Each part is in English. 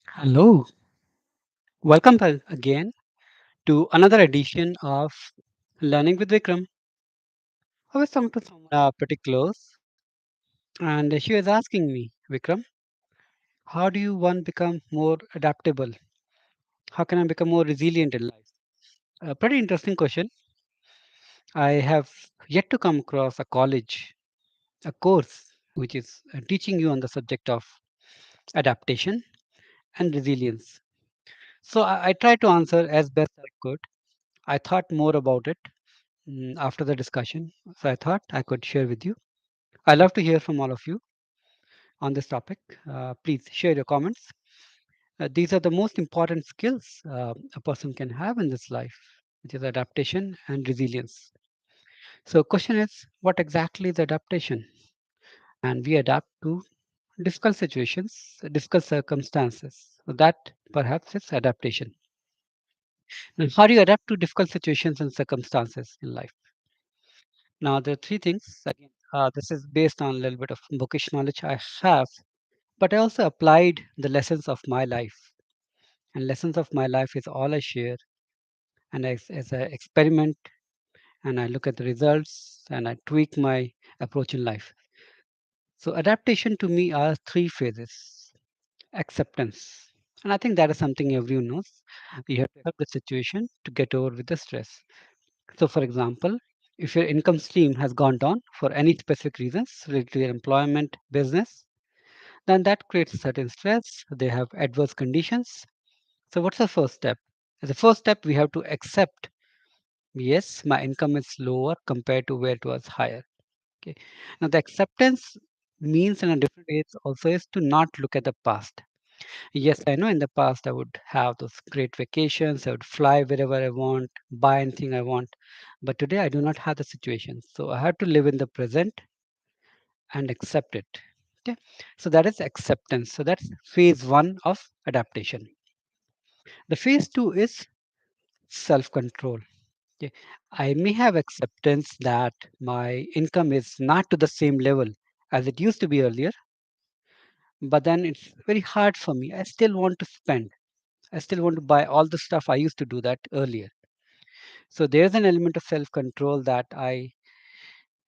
Hello, welcome back again to another edition of Learning with Vikram. I was talking to someone pretty close, and she was asking me, Vikram, how do you one become more adaptable? How can I become more resilient in life? A pretty interesting question. I have yet to come across a college, a course which is teaching you on the subject of adaptation and resilience. So I tried to answer as best I could. I thought more about it after the discussion. So I thought I could share with you. I love to hear from all of you on this topic. Please share your comments. These are the most important skills a person can have in this life, which is adaptation and resilience. So question is, what exactly is adaptation? And we adapt to difficult situations, difficult circumstances. So that perhaps is adaptation. Now, how do you adapt to difficult situations and circumstances in life? Now, there are three things. Again, this is based on a little bit of bookish knowledge I have, but I also applied the lessons of my life. And lessons of my life is all I share. And as I experiment and I look at the results and I tweak my approach in life. So, adaptation to me are three phases: acceptance. And I think that is something everyone knows. You have to accept the situation to get over with the stress. So, for example, if your income stream has gone down for any specific reasons related to your employment, business, then that creates a certain stress. They have adverse conditions. So, what's the first step? As a first step, we have to accept, yes, my income is lower compared to where it was higher. Okay. Now, the acceptance means in a different way also is to not look at the past. Yes, I know in the past I would have those great vacations, I would fly wherever I want, buy anything I want. But today I do not have the situation. So I have to live in the present and accept it. Okay. So that is acceptance. So that's phase one of adaptation. The phase two is self control. Okay. I may have acceptance that my income is not to the same level as it used to be earlier, but then it's very hard for me. I still want to spend. I still want to buy all the stuff I used to do that earlier. So there's an element of self control that I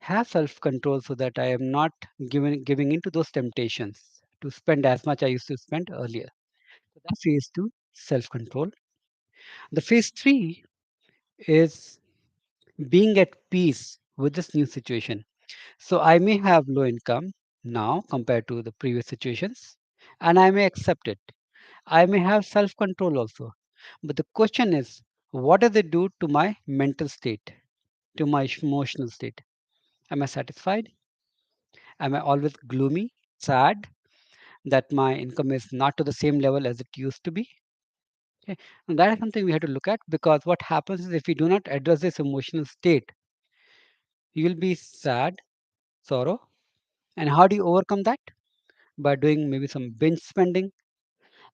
have self control so that I am not giving into those temptations to spend as much I used to spend earlier. So that's phase two, self control. The phase three is being at peace with this new situation. So I may have low income now compared to the previous situations, and I may accept it. I may have self control also. But the question is, what does it do to my mental state, to my emotional state? Am I satisfied? Am I always gloomy, sad that my income is not to the same level as it used to be? Okay. And that is something we have to look at, because what happens is if we do not address this emotional state, you will be sad, sorrow. And how do you overcome that? By doing maybe some binge spending,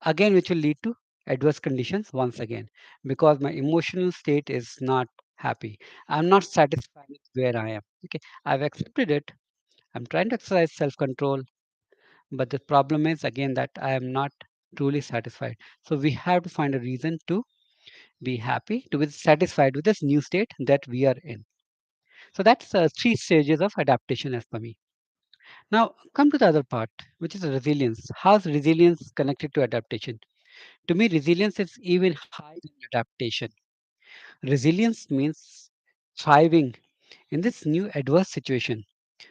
again, which will lead to adverse conditions once again, because my emotional state is not happy. I'm not satisfied with where I am. Okay. I've accepted it. I'm trying to exercise self control. But the problem is again that I am not truly satisfied. So we have to find a reason to be happy, to be satisfied with this new state that we are in. So that's three stages of adaptation as per me. Now come to the other part, which is resilience. How's resilience connected to adaptation? To me, resilience is even higher than adaptation. Resilience means thriving in this new adverse situation.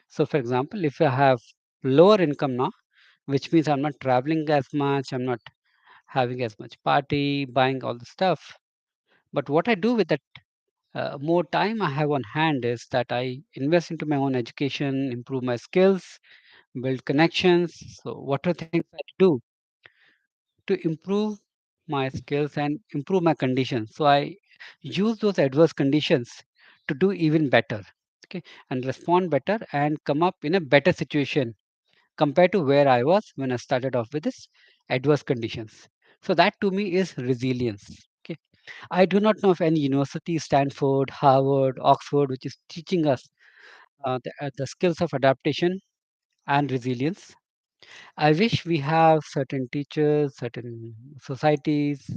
So, for example, if I have lower income now, which means I'm not traveling as much, I'm not having as much party, buying all the stuff. But what I do with that more time I have on hand is that I invest into my own education, improve my skills, build connections. So, what are things I do to improve my skills and improve my conditions? So, I use those adverse conditions to do even better, okay, and respond better and come up in a better situation compared to where I was when I started off with this adverse conditions. So that to me is resilience. Okay. I do not know of any university, Stanford, Harvard, Oxford, which is teaching us the skills of adaptation and resilience. I wish we have certain teachers, certain societies,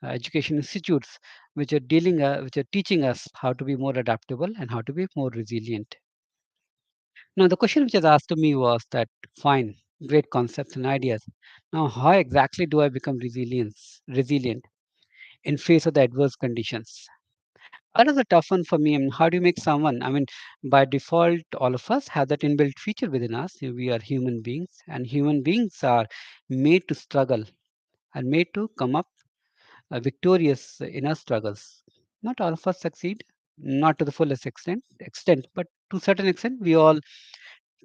education institutes which are teaching us how to be more adaptable and how to be more resilient. Now, the question which was asked to me was that fine, great concepts and ideas. Now, how exactly do I become resilient in face of the adverse conditions? That is a tough one for me. I mean, how do you make someone? I mean, by default, all of us have that inbuilt feature within us. We are human beings, and human beings are made to struggle and made to come up victorious in our struggles. Not all of us succeed, not to the fullest extent, but to a certain extent, we all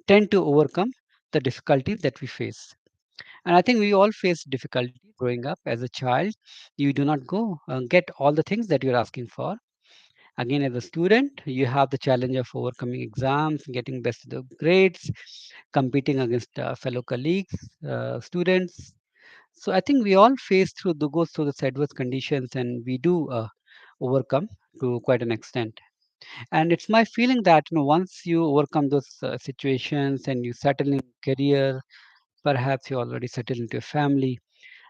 tend to overcome the difficulties that we face. And I think we all face difficulty growing up as a child. You do not go get all the things that you're asking for. Again, as a student, you have the challenge of overcoming exams, getting best of the grades, competing against fellow colleagues, students. So I think we all face through the goes through the adverse conditions, and we do overcome to quite an extent. And it's my feeling that once you overcome those situations and you settle in career, perhaps you already settle into a family.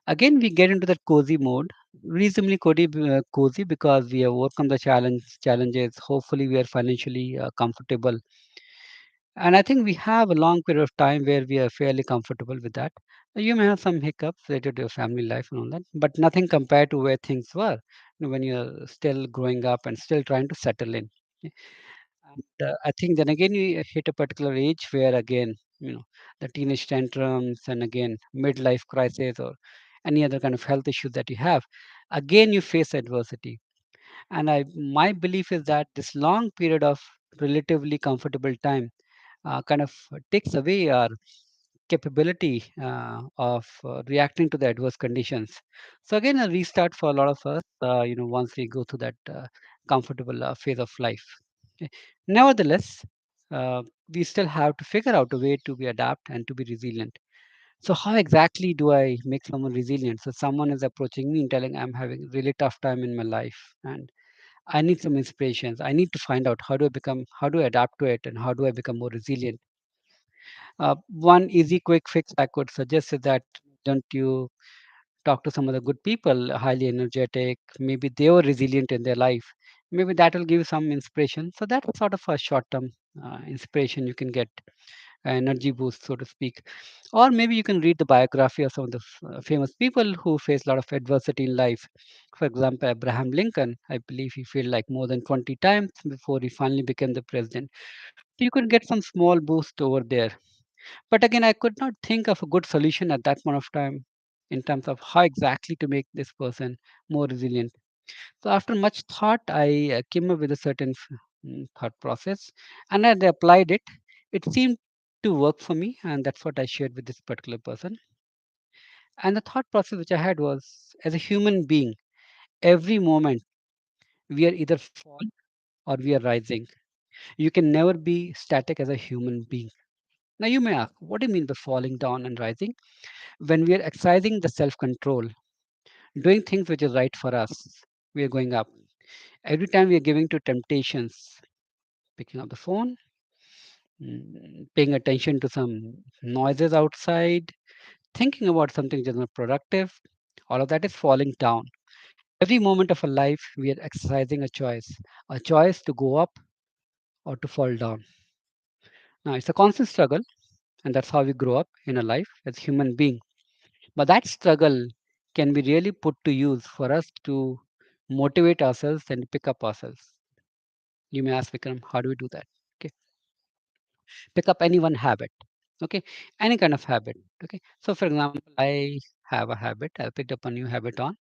Again, we get into that cozy mode, reasonably cozy because we have overcome the challenges. Hopefully, we are financially comfortable, and I think we have a long period of time where we are fairly comfortable with that. You may have some hiccups related to your family life and all that, but nothing compared to where things were when you're still growing up and still trying to settle in. And I think then again you hit a particular age where again, the teenage tantrums and again midlife crisis or any other kind of health issue that you have, again you face adversity. And my belief is that this long period of relatively comfortable time kind of takes away our capability of reacting to the adverse conditions. So again, a restart for a lot of us, once we go through that comfortable phase of life. Okay. Nevertheless, uh, we still have to figure out a way to be adapt and to be resilient. So how exactly do I make someone resilient? So someone is approaching me and telling I'm having a really tough time in my life and I need some inspirations. I need to find out how do I adapt to it and how do I become more resilient. One easy quick fix I could suggest is that don't you talk to some of the good people, highly energetic, maybe they were resilient in their life. Maybe that will give you some inspiration. So that's sort of a short-term inspiration you can get, energy boost, so to speak. Or maybe you can read the biography of some of the famous people who faced a lot of adversity in life. For example, Abraham Lincoln, I believe he failed like more than 20 times before he finally became the president. So you could get some small boost over there. But again, I could not think of a good solution at that point of time in terms of how exactly to make this person more resilient. So after much thought, I came up with a certain thought process and I applied it. It seemed to work for me, and that's what I shared with this particular person. And the thought process which I had was as a human being, every moment we are either fall or we are rising. You can never be static as a human being. Now you may ask, what do you mean by falling down and rising? When we are exercising the self control, doing things which is right for us, we are going up. Every time we are giving to temptations, picking up the phone, paying attention to some noises outside, thinking about something which is not productive, all of that is falling down. Every moment of our life, we are exercising a choice to go up or to fall down. Now, it's a constant struggle, and that's how we grow up in a life as human being. But that struggle can be really put to use for us to motivate ourselves and pick up ourselves. You may ask Vikram, how do we do that? Okay, pick up any one habit. Okay, any kind of habit. Okay, so for example, I have a habit. I picked up a new habit on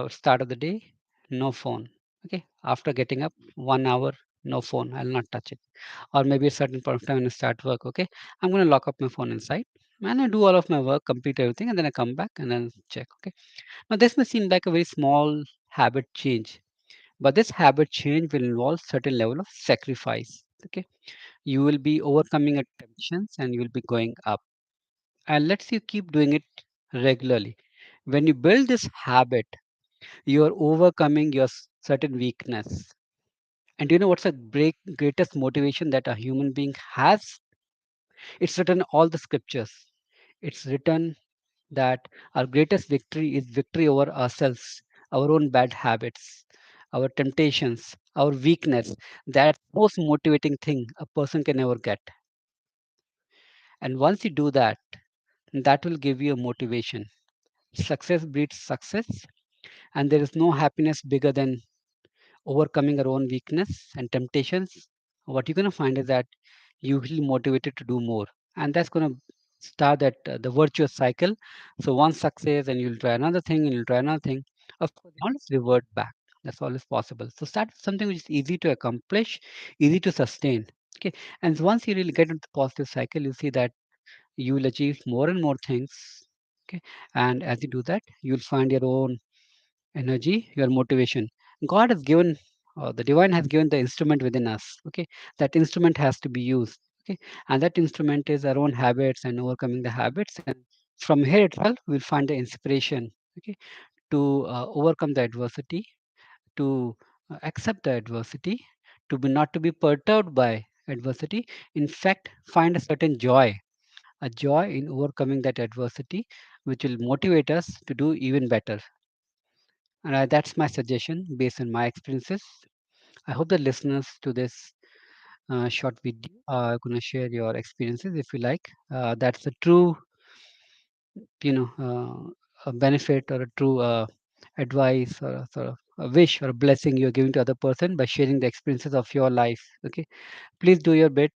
start of the day, no phone. Okay, after getting up, 1 hour, no phone. I'll not touch it. Or maybe a certain point of time when I start work. Okay, I'm going to lock up my phone inside and I do all of my work, complete everything, and then I come back and then check. Okay. Now, this may seem like a very small habit change, but this habit change will involve certain level of sacrifice. Okay, you will be overcoming your temptations and you will be going up. And let's you keep doing it regularly. When you build this habit, you are overcoming your certain weakness. And do you know what's the greatest motivation that a human being has? It's written in all the scriptures. It's written that our greatest victory is victory over ourselves, our own bad habits, our temptations, our weakness. That's the most motivating thing a person can ever get. And once you do that, that will give you a motivation. Success breeds success, and there is no happiness bigger than overcoming our own weakness and temptations. What you're going to find is that you will be motivated to do more, and that's going to start that the virtuous cycle. So one success, and you'll try another thing, and you'll try another thing. Of course, you always revert back. That's always possible. So start with something which is easy to accomplish, easy to sustain. Okay, and once you really get into the positive cycle, you see that you will achieve more and more things. Okay, and as you do that, you'll find your own energy, your motivation. God has given, the divine has given the instrument within us. Okay, that instrument has to be used. Okay, and that instrument is our own habits and overcoming the habits. And from here itself, we'll find the inspiration. Okay, to overcome the adversity, to accept the adversity, to be not to be perturbed by adversity. In fact, find a certain joy, a joy in overcoming that adversity, which will motivate us to do even better. And that's my suggestion based on my experiences. I hope the listeners to this short video are going to share your experiences if you like. That's a true, a benefit or a true advice or a sort of a wish or a blessing you're giving to other person by sharing the experiences of your life. Okay, please do your bit,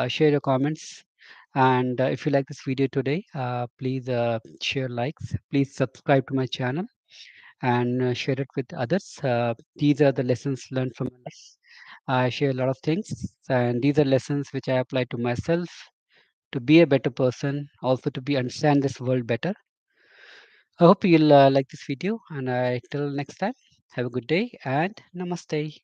share your comments. And if you like this video today, please share likes. Please subscribe to my channel and share it with others. These are the lessons learned from my life. I share a lot of things, and these are lessons which I apply to myself to be a better person, also to be understand this world better. I hope you'll like this video, and till next time, have a good day and namaste.